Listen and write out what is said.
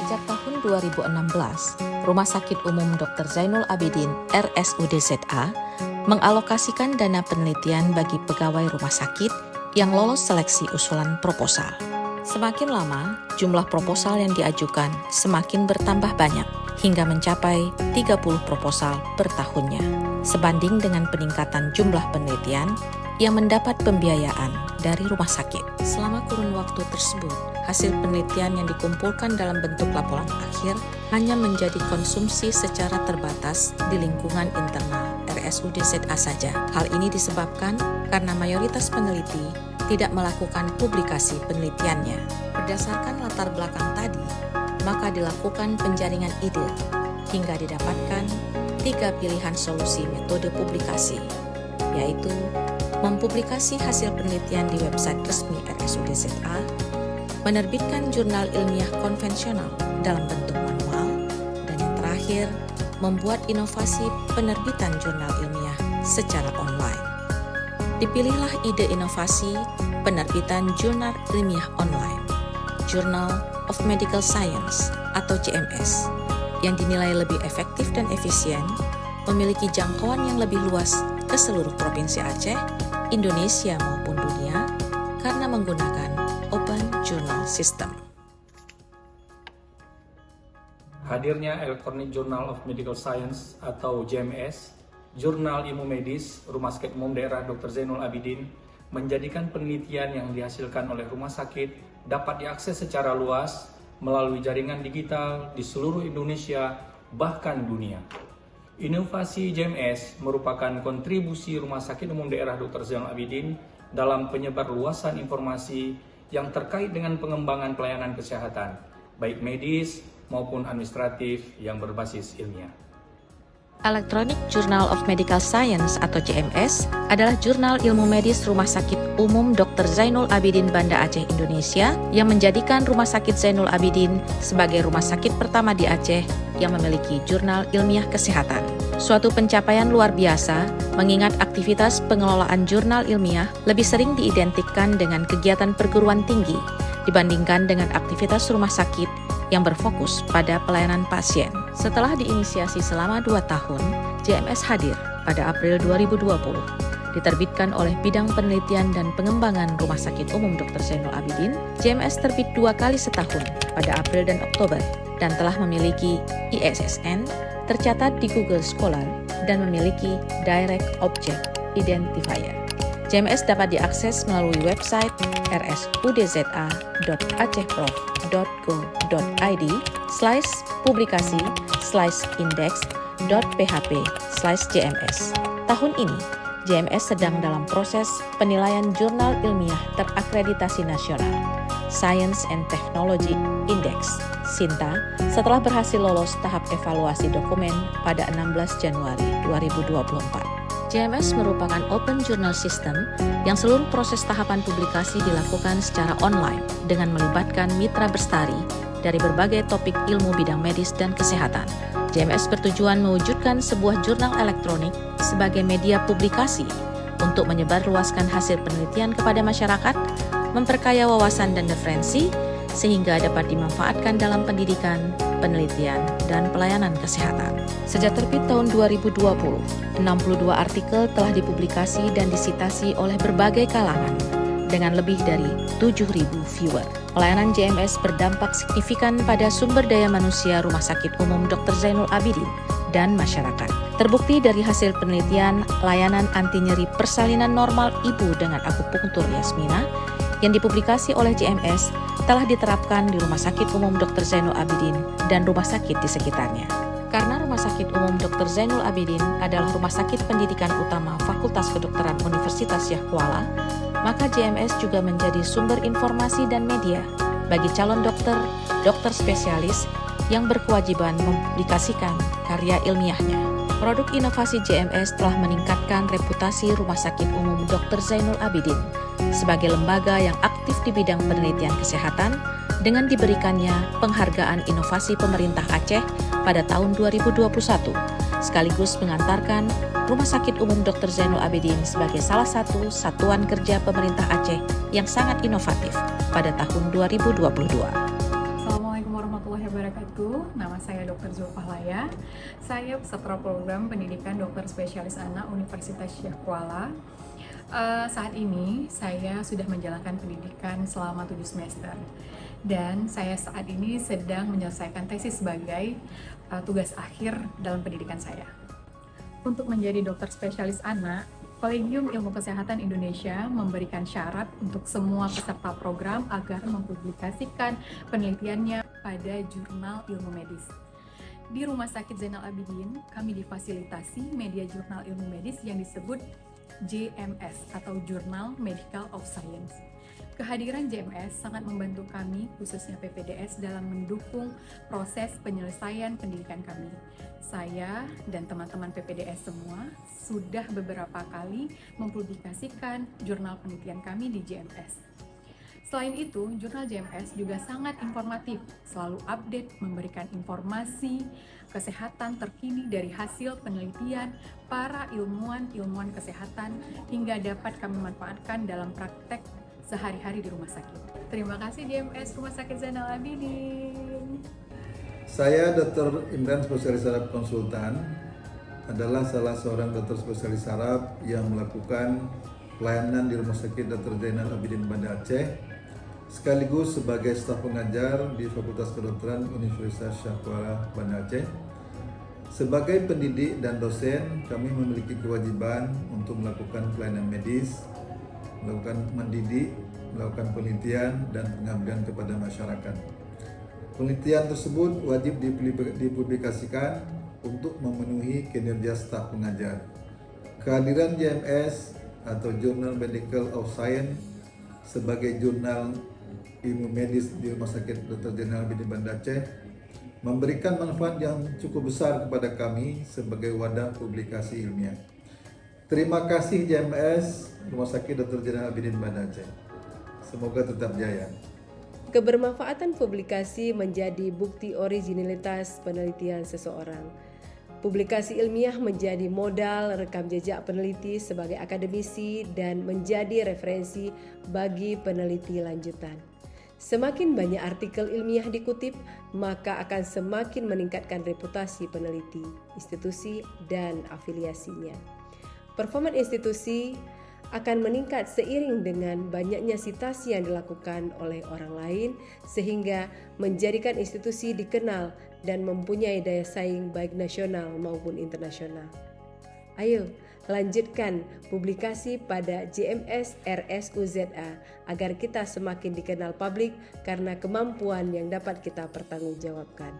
Sejak tahun 2016, Rumah Sakit Umum Dr. Zainul Abidin (RSUD ZA) mengalokasikan dana penelitian bagi pegawai rumah sakit yang lolos seleksi usulan proposal. Semakin lama, jumlah proposal yang diajukan semakin bertambah banyak, hingga mencapai 30 proposal per tahunnya, sebanding dengan peningkatan jumlah penelitian yang mendapat pembiayaan dari rumah sakit. Selama kurun waktu tersebut, hasil penelitian yang dikumpulkan dalam bentuk laporan akhir hanya menjadi konsumsi secara terbatas di lingkungan internal RSUD ZA saja. Hal ini disebabkan karena mayoritas peneliti tidak melakukan publikasi penelitiannya. Berdasarkan latar belakang tadi, maka dilakukan penjaringan ide hingga didapatkan 3 pilihan solusi metode publikasi, yaitu mempublikasi hasil penelitian di website resmi RSUD ZA, menerbitkan jurnal ilmiah konvensional dalam bentuk manual, dan yang terakhir, membuat inovasi penerbitan jurnal ilmiah secara online. Dipilihlah ide inovasi penerbitan jurnal ilmiah online, Journal of Medical Science atau JMS, yang dinilai lebih efektif dan efisien, memiliki jangkauan yang lebih luas ke seluruh provinsi Aceh, Indonesia maupun dunia, karena menggunakan Open Journal System. Hadirnya Electronic Journal of Medical Science atau JMS, Jurnal Ilmu Medis Rumah Sakit Umum Daerah Dr. Zainul Abidin, menjadikan penelitian yang dihasilkan oleh rumah sakit dapat diakses secara luas melalui jaringan digital di seluruh Indonesia, bahkan dunia. Inovasi JMS merupakan kontribusi Rumah Sakit Umum Daerah Dr. Zainul Abidin dalam penyebar luasan informasi yang terkait dengan pengembangan pelayanan kesehatan, baik medis maupun administratif yang berbasis ilmiah. Electronic Journal of Medical Science atau JMS adalah jurnal ilmu medis Rumah Sakit Umum Dr. Zainul Abidin Banda Aceh Indonesia yang menjadikan Rumah Sakit Zainul Abidin sebagai rumah sakit pertama di Aceh yang memiliki jurnal ilmiah kesehatan. Suatu pencapaian luar biasa mengingat aktivitas pengelolaan jurnal ilmiah lebih sering diidentikan dengan kegiatan perguruan tinggi dibandingkan dengan aktivitas rumah sakit yang berfokus pada pelayanan pasien. Setelah diinisiasi selama 2 tahun, JMS hadir pada April 2020. Diterbitkan oleh Bidang Penelitian dan Pengembangan Rumah Sakit Umum Dr. Zainul Abidin, JMS terbit 2 kali setahun pada April dan Oktober dan telah memiliki ISSN, tercatat di Google Scholar, dan memiliki Direct Object Identifier. JMS dapat diakses melalui website rsudza.acehprof.go.id/publikasi/index.php/JMS. Tahun ini, JMS sedang dalam proses penilaian jurnal ilmiah terakreditasi nasional, Science and Technology Index, SINTA, setelah berhasil lolos tahap evaluasi dokumen pada 16 Januari 2024. JMS merupakan open journal system yang seluruh proses tahapan publikasi dilakukan secara online dengan melibatkan mitra bestari dari berbagai topik ilmu bidang medis dan kesehatan. JMS bertujuan mewujudkan sebuah jurnal elektronik sebagai media publikasi untuk menyebarluaskan hasil penelitian kepada masyarakat, memperkaya wawasan dan referensi, sehingga dapat dimanfaatkan dalam pendidikan, penelitian, dan pelayanan kesehatan. Sejak terbit tahun 2020, 62 artikel telah dipublikasi dan disitasi oleh berbagai kalangan dengan lebih dari 7.000 viewer. Pelayanan JMS berdampak signifikan pada sumber daya manusia Rumah Sakit Umum Dr. Zainul Abidin dan masyarakat. Terbukti dari hasil penelitian layanan anti nyeri persalinan normal ibu dengan akupunktur Yasmina yang dipublikasi oleh JMS telah diterapkan di Rumah Sakit Umum Dr. Zainul Abidin dan rumah sakit di sekitarnya. Karena Rumah Sakit Umum Dr. Zainul Abidin adalah rumah sakit pendidikan utama Fakultas Kedokteran Universitas Yah Kuala, maka JMS juga menjadi sumber informasi dan media bagi calon dokter, dokter spesialis yang berkewajiban mempublikasikan karya ilmiahnya. Produk inovasi JMS telah meningkatkan reputasi Rumah Sakit Umum Dr. Zainul Abidin sebagai lembaga yang aktif di bidang penelitian kesehatan dengan diberikannya penghargaan inovasi pemerintah Aceh pada tahun 2021, sekaligus mengantarkan Rumah Sakit Umum Dr. Zainul Abidin sebagai salah satu satuan kerja pemerintah Aceh yang sangat inovatif pada tahun 2022. Assalamualaikum warahmatullahi warahmatullahi wabarakatuh. Nama saya Dr. Zulfahlaya. Saya peserta program pendidikan dokter spesialis anak Universitas Syekh Kuala. Saat ini saya sudah menjalankan pendidikan selama 7 semester. Dan saya saat ini sedang menyelesaikan tesis sebagai tugas akhir dalam pendidikan saya. Untuk menjadi dokter spesialis anak, Kolegium Ilmu Kesehatan Indonesia memberikan syarat untuk semua peserta program agar mempublikasikan penelitiannya pada jurnal ilmu medis. Di Rumah Sakit Zainal Abidin, kami difasilitasi media jurnal ilmu medis yang disebut JMS atau Journal Medical of Science. Kehadiran JMS sangat membantu kami, khususnya PPDS, dalam mendukung proses penyelesaian pendidikan kami. Saya dan teman-teman PPDS semua sudah beberapa kali mempublikasikan jurnal penelitian kami di JMS. Selain itu, jurnal JMS juga sangat informatif, selalu update memberikan informasi kesehatan terkini dari hasil penelitian para ilmuwan kesehatan hingga dapat kami manfaatkan dalam praktek sehari-hari di rumah sakit. Terima kasih JMS Rumah Sakit Zainal Abidin. Saya Dr. Imran, spesialis saraf konsultan, adalah salah seorang dokter spesialis saraf yang melakukan pelayanan di Rumah Sakit Dr. Zainal Abidin Banda Aceh, sekaligus sebagai staf pengajar di Fakultas Kedokteran Universitas Syekh Kuala Banda Aceh. Sebagai pendidik dan dosen, kami memiliki kewajiban untuk melakukan pelayanan medis, melakukan mendidik, melakukan penelitian dan pengabdian kepada masyarakat. Penelitian tersebut wajib dipublikasikan untuk memenuhi kinerja staf pengajar. Kehadiran JMS atau Journal Medical of Science sebagai jurnal ilmu medis di Rumah Sakit Dr. Zainal Abidin Banda Aceh memberikan manfaat yang cukup besar kepada kami sebagai wadah publikasi ilmiah. Terima kasih JMS Rumah Sakit Dr. Zainal Abidin Banda Aceh. Semoga tetap jaya. Kebermanfaatan publikasi menjadi bukti originalitas penelitian seseorang. Publikasi ilmiah menjadi modal rekam jejak peneliti sebagai akademisi dan menjadi referensi bagi peneliti lanjutan. Semakin banyak artikel ilmiah dikutip, maka akan semakin meningkatkan reputasi peneliti, institusi, dan afiliasinya. Performa institusi akan meningkat seiring dengan banyaknya sitasi yang dilakukan oleh orang lain sehingga menjadikan institusi dikenal dan mempunyai daya saing baik nasional maupun internasional. Ayo, lanjutkan publikasi pada JMS RSUZA agar kita semakin dikenal publik karena kemampuan yang dapat kita pertanggungjawabkan.